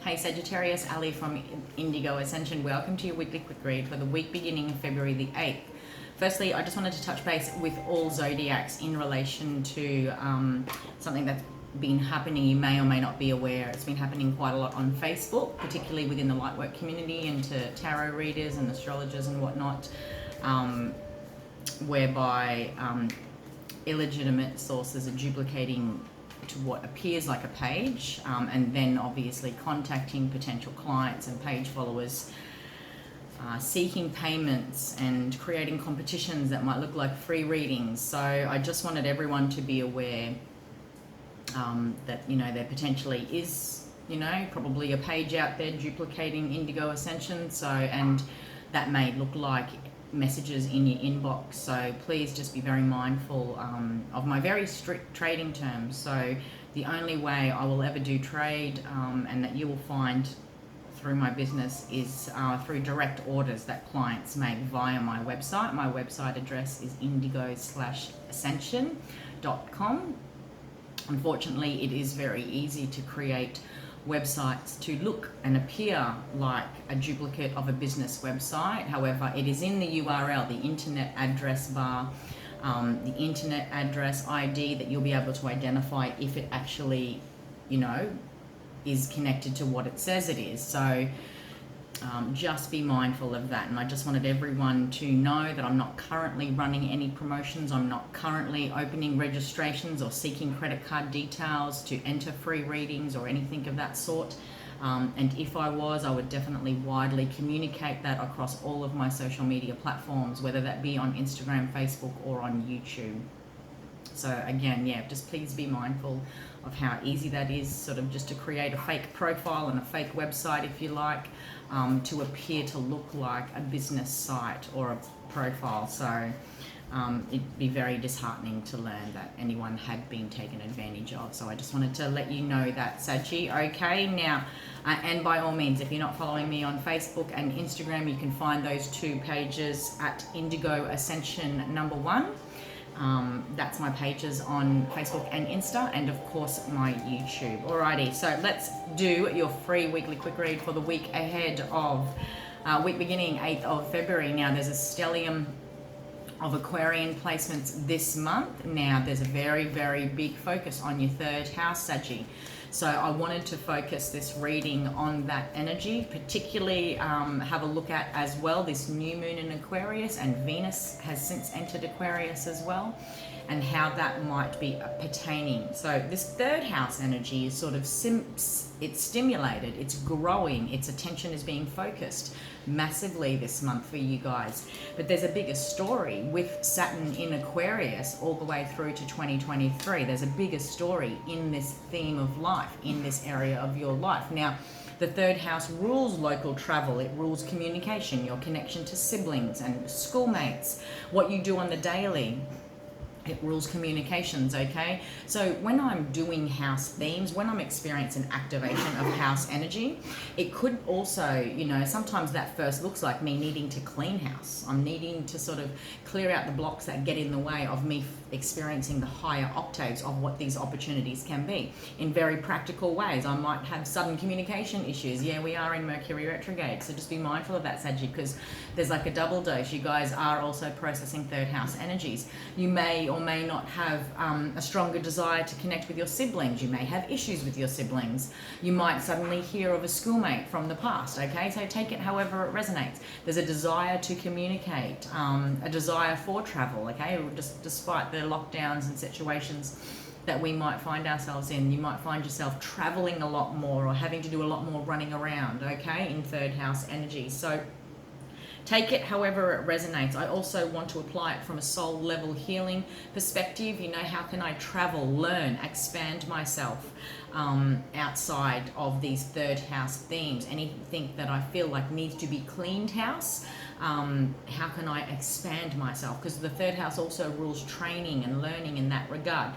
Hey Sagittarius, Ali from Indigo Ascension. Welcome to your weekly quick read for the week beginning February the 8th. Firstly, I just wanted to touch base with all zodiacs in relation to something that's been happening. You may or may not be aware. It's been happening quite a lot on Facebook, particularly within the lightwork community and to tarot readers and astrologers and whatnot, whereby illegitimate sources are duplicating to what appears like a page, and then obviously contacting potential clients and page followers, seeking payments and creating competitions that might look like free readings. So I just wanted everyone to be aware that, you know, there potentially is, you know, probably a page out there duplicating Indigo Ascension. So, and that may look like messages in your inbox. So please just be very mindful of my very strict trading terms. So the only way I will ever do trade and that you will find through my business is through direct orders that clients make via my website. My website address is indigo-ascension.com. Unfortunately, it is very easy to create websites to look and appear like a duplicate of a business website. However, it is in the URL, the internet address bar, the internet address ID, that you'll be able to identify if it actually, you know, is connected to what it says it is. So just be mindful of that. And I just wanted everyone to know that I'm not currently running any promotions. I'm not currently opening registrations or seeking credit card details to enter free readings or anything of that sort. And if I was, I would definitely widely communicate that across all of my social media platforms, whether that be on Instagram, Facebook, or on YouTube. So again, yeah, just please be mindful of how easy that is, sort of just to create a fake profile and a fake website, if you like, to appear to look like a business site or a profile. So it'd be very disheartening to learn that anyone had been taken advantage of. So I just wanted to let you know that, Sachi. Okay, now, and by all means, if you're not following me on Facebook and Instagram, you can find those two pages at Indigo Ascension #1. That's my pages on Facebook and Insta, and of course my YouTube. Alrighty, so let's do your free weekly quick read for the week ahead of week beginning 8th of February. Now there's a stellium of Aquarian placements this month. Now there's a very, very big focus on your third house, Saggy. So I wanted to focus this reading on that energy, particularly have a look at as well this new moon in Aquarius, and Venus has since entered Aquarius as well, and how that might be pertaining. So this third house energy is sort of it's stimulated, it's growing, its attention is being focused massively this month for you guys. But there's a bigger story with Saturn in Aquarius all the way through to 2023. There's a bigger story in this theme of life, in this area of your life. Now, the third house rules local travel, it rules communication, your connection to siblings and schoolmates, what you do on the daily. It rules communications, okay? So when I'm doing house themes, when I'm experiencing activation of house energy, it could also, you know, sometimes that first looks like me needing to clean house. I'm needing to sort of clear out the blocks that get in the way of me experiencing the higher octaves of what these opportunities can be in very practical ways. I might have sudden communication issues. Yeah, we are in Mercury retrograde, so just be mindful of that, Saggy, because there's like a double dose. You guys are also processing third house energies. You may or may not have a stronger desire to connect with your siblings. You may have issues with your siblings. You might suddenly hear of a schoolmate from the past, okay? So take it however it resonates. There's a desire to communicate, a desire for travel, okay? Just despite the lockdowns and situations that we might find ourselves in, you might find yourself traveling a lot more or having to do a lot more running around, okay, in third house energy. So take it however it resonates. I also want to apply it from a soul level healing perspective. You know, how can I travel, learn, expand myself outside of these third house themes? Anything that I feel like needs to be cleaned house, how can I expand myself? Because the third house also rules training and learning in that regard.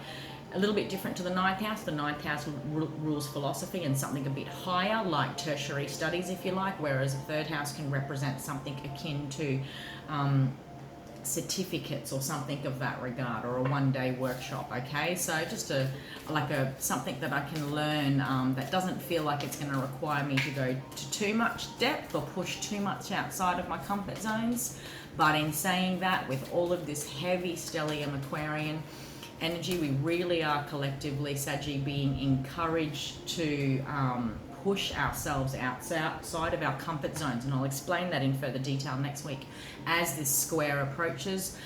A little bit different to the ninth house. The ninth house rules philosophy and something a bit higher, like tertiary studies, if you like, whereas the third house can represent something akin to certificates or something of that regard, or a one-day workshop. Okay, so just something that I can learn that doesn't feel like it's going to require me to go to too much depth or push too much outside of my comfort zones. But in saying that, with all of this heavy stellium Aquarian energy, we really are collectively, Saggy, being encouraged to push ourselves outside of our comfort zones, and I'll explain that in further detail next week as this square approaches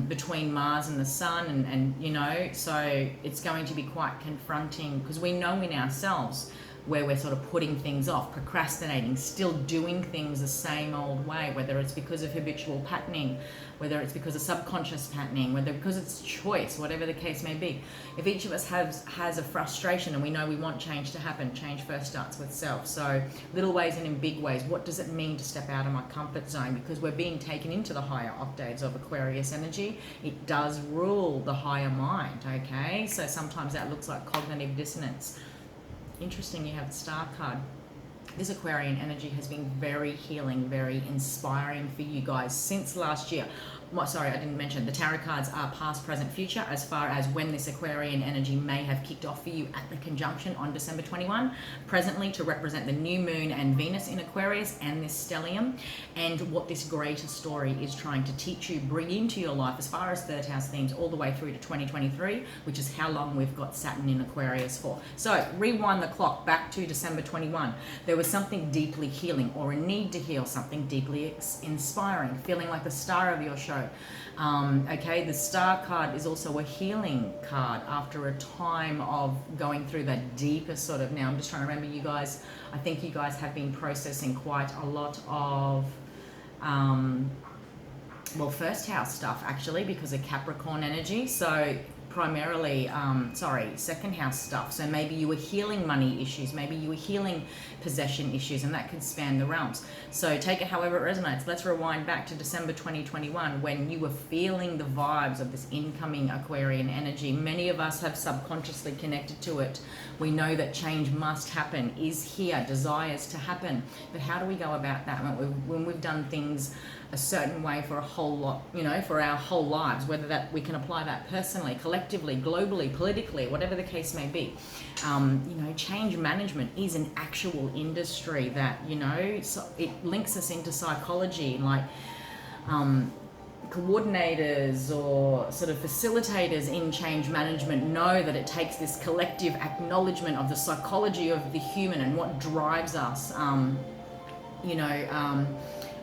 between Mars and the Sun, and you know, so it's going to be quite confronting, because we know in ourselves where we're sort of putting things off, procrastinating, still doing things the same old way, whether it's because of habitual patterning, whether it's because of subconscious patterning, whether because it's choice, whatever the case may be. If each of us has a frustration and we know we want change to happen, change first starts with self. So little ways and in big ways, what does it mean to step out of my comfort zone? Because we're being taken into the higher octaves of Aquarius energy. It does rule the higher mind, okay? So sometimes that looks like cognitive dissonance. Interesting, you have the Star card. This Aquarian energy has been very healing, very inspiring for you guys since last year. Sorry, I didn't mention, the tarot cards are past, present, future, as far as when this Aquarian energy may have kicked off for you at the conjunction on December 21, presently to represent the new moon and Venus in Aquarius and this stellium, and what this greater story is trying to teach you, bring into your life as far as third house themes all the way through to 2023, which is how long we've got Saturn in Aquarius for. So rewind the clock back to December 21. There was something deeply healing, or a need to heal, something deeply inspiring, feeling like the star of your show. Okay, the Star card is also a healing card after a time of going through that deeper sort of, now I'm just trying to remember, you guys, I think you guys have been processing quite a lot of well, first house stuff actually, because of Capricorn energy. So primarily, second house stuff. So maybe you were healing money issues, maybe you were healing possession issues, and that could span the realms. So take it however it resonates. Let's rewind back to December 2021 when you were feeling the vibes of this incoming Aquarian energy. Many of us have subconsciously connected to it. We know that change must happen, is here, desires to happen. But how do we go about that when we've done things a certain way for a whole lot, you know, for our whole lives, whether that we can apply that personally, collectively, globally, politically, whatever the case may be. You know, change management is an actual industry that, you know, so it links us into psychology, like coordinators or sort of facilitators in change management know that it takes this collective acknowledgement of the psychology of the human and what drives us,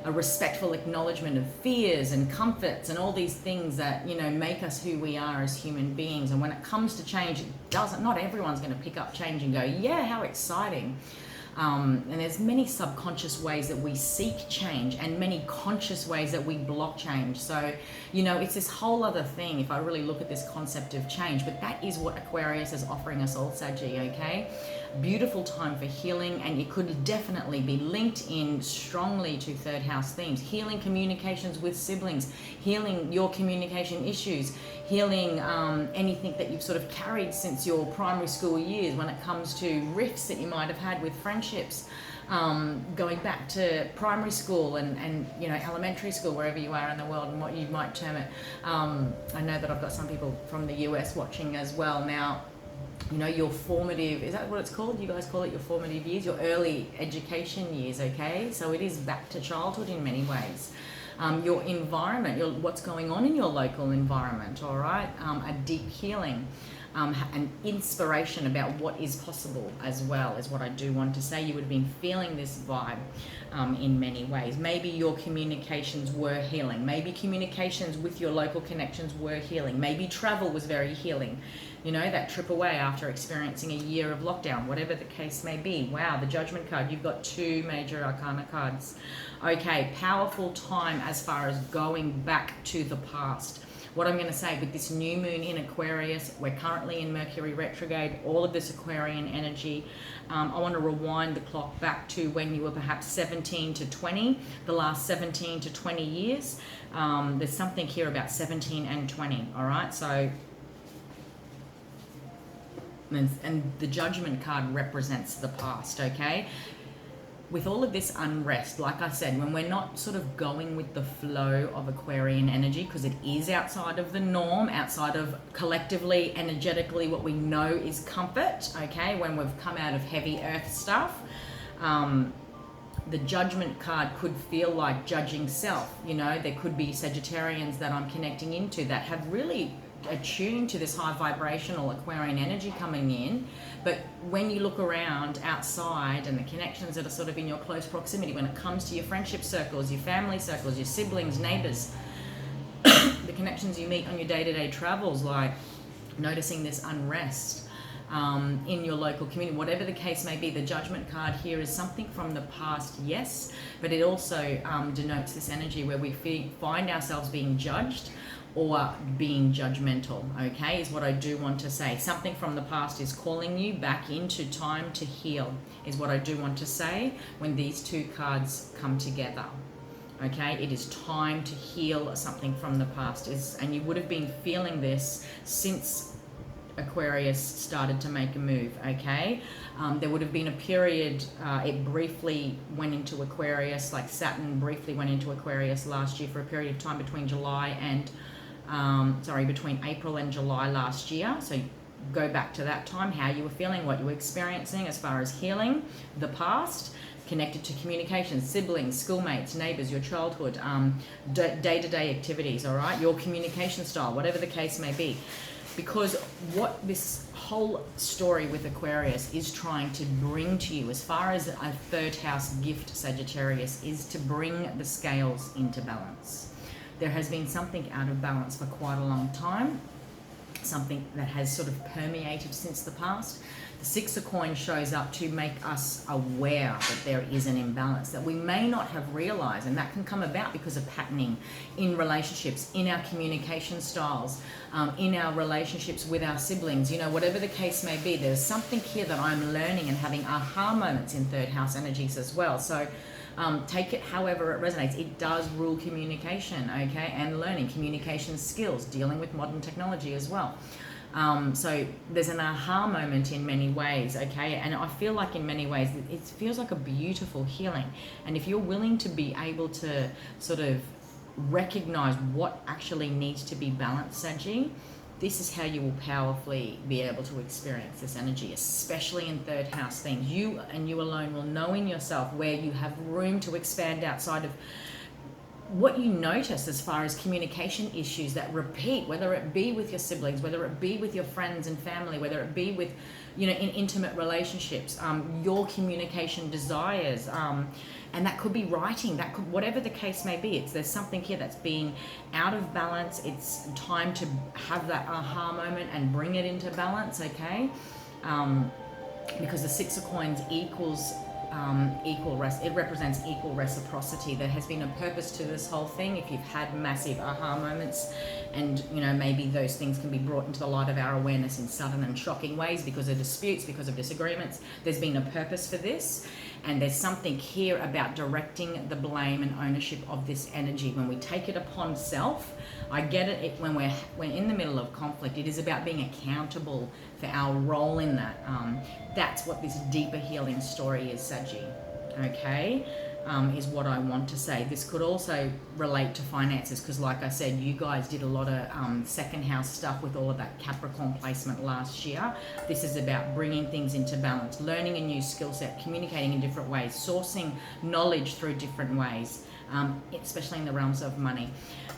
a respectful acknowledgement of fears and comforts and all these things that, you know, make us who we are as human beings. And when it comes to change, not everyone's going to pick up change and go, yeah, how exciting. And there's many subconscious ways that we seek change and many conscious ways that we block change. So, you know, it's this whole other thing if I really look at this concept of change. But that is what Aquarius is offering us all, Saggy, okay? Beautiful time for healing, and it could definitely be linked in strongly to third house themes. Healing communications with siblings, healing your communication issues, healing anything that you've sort of carried since your primary school years when it comes to rifts that you might have had with friendships, going back to primary school and you know, elementary school, wherever you are in the world and what you might term it. I know that I've got some people from the US watching as well now. You know, your formative, is that what it's called? You guys call it your formative years, your early education years, okay? So it is back to childhood in many ways. Your environment, what's going on in your local environment, all right? A deep healing, an inspiration about what is possible as well is what I do want to say. You would have been feeling this vibe in many ways. Maybe your communications were healing. Maybe communications with your local connections were healing. Maybe travel was very healing. You know, that trip away after experiencing a year of lockdown, whatever the case may be. Wow, the Judgment card. You've got 2 major arcana cards. Okay, powerful time as far as going back to the past. What I'm going to say with this new moon in Aquarius, we're currently in Mercury retrograde, all of this Aquarian energy. I want to rewind the clock back to when you were perhaps 17 to 20, the last 17 to 20 years. There's something here about 17 and 20, all right? So, and the Judgment card represents the past, okay? with all of this unrest, like I said, when we're not sort of going with the flow of Aquarian energy, because it is outside of the norm, outside of collectively, energetically, what we know is comfort, okay, when we've come out of heavy earth stuff, the judgment card could feel like judging self. You know, there could be Sagittarians that I'm connecting into that have really attuned to this high vibrational Aquarian energy coming in. But when you look around outside and the connections that are sort of in your close proximity, when it comes to your friendship circles, your family circles, your siblings, neighbors, the connections you meet on your day-to-day travels, like noticing this unrest in your local community, whatever the case may be, the judgment card here is something from the past, yes, but it also denotes this energy where we find ourselves being judged or being judgmental, okay, is what I do want to say. Something from the past is calling you back into time to heal, is what I do want to say when these two cards come together. Okay, it is time to heal something from the past, and you would have been feeling this since Aquarius started to make a move, okay? There would have been a period, it briefly went into Aquarius, like Saturn briefly went into Aquarius last year for a period of time between between April and July last year. So go back to that time, how you were feeling, what you were experiencing as far as healing the past, connected to communication, siblings, schoolmates, neighbors, your childhood, day-to-day activities, all right? Your communication style, whatever the case may be. Because what this whole story with Aquarius is trying to bring to you, as far as a third house gift, Sagittarius, is to bring the scales into balance. There has been something out of balance for quite a long time, something that has sort of permeated since the past. The Six of Coins shows up to make us aware that there is an imbalance that we may not have realized, and that can come about because of patterning in relationships, in our communication styles, in our relationships with our siblings, you know, whatever the case may be. There's something here that I'm learning and having aha moments in third house energies as well. So take it however it resonates. It does rule communication, okay, and learning communication skills, dealing with modern technology as well. So there's an aha moment in many ways, okay, and I feel like in many ways it feels like a beautiful healing. And if you're willing to be able to sort of recognize what actually needs to be balanced, Saggy, this is how you will powerfully be able to experience this energy, especially in third house things. You and you alone will know in yourself where you have room to expand outside of what you notice as far as communication issues that repeat, whether it be with your siblings, whether it be with your friends and family, whether it be with, you know, in intimate relationships, your communication desires, and that could be writing, that could, whatever the case may be, there's something here that's being out of balance. It's time to have that aha moment and bring it into balance, okay? Because the Six of Coins equals it represents equal reciprocity. There has been a purpose to this whole thing. If you've had massive aha moments, and you know, maybe those things can be brought into the light of our awareness in sudden and shocking ways because of disputes, because of disagreements, there's been a purpose for this. And there's something here about directing the blame and ownership of this energy. When we take it upon self, I get it, when we're in the middle of conflict, it is about being accountable for our role in that. That's what this deeper healing story is, Saggy, okay? Is what I want to say. This could also relate to finances because, like I said, you guys did a lot of second house stuff with all of that Capricorn placement last year. This is about bringing things into balance, learning a new skill set, communicating in different ways, sourcing knowledge through different ways, especially in the realms of money.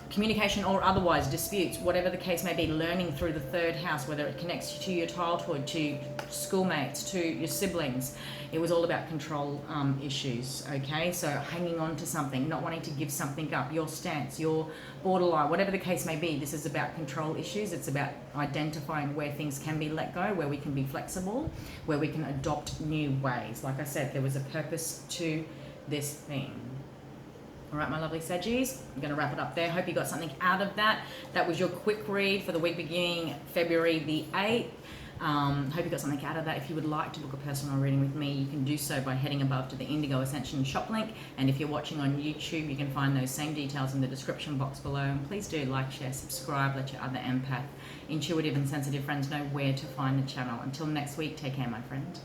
Communication or otherwise, disputes, whatever the case may be, learning through the third house, whether it connects to your childhood, to schoolmates, to your siblings. It was all about control issues, okay? So hanging on to something, not wanting to give something up, your stance, your borderline, whatever the case may be, this is about control issues. It's about identifying where things can be let go, where we can be flexible, where we can adopt new ways. Like I said, there was a purpose to this thing. All right, my lovely Saggies, I'm going to wrap it up there. Hope you got something out of that. That was your quick read for the week beginning February the 8th. Hope you got something out of that. If you would like to book a personal reading with me, you can do so by heading above to the Indigo Ascension shop link. And if you're watching on YouTube, you can find those same details in the description box below. And please do like, share, subscribe, let your other empath, intuitive and sensitive friends know where to find the channel. Until next week, take care, my friend.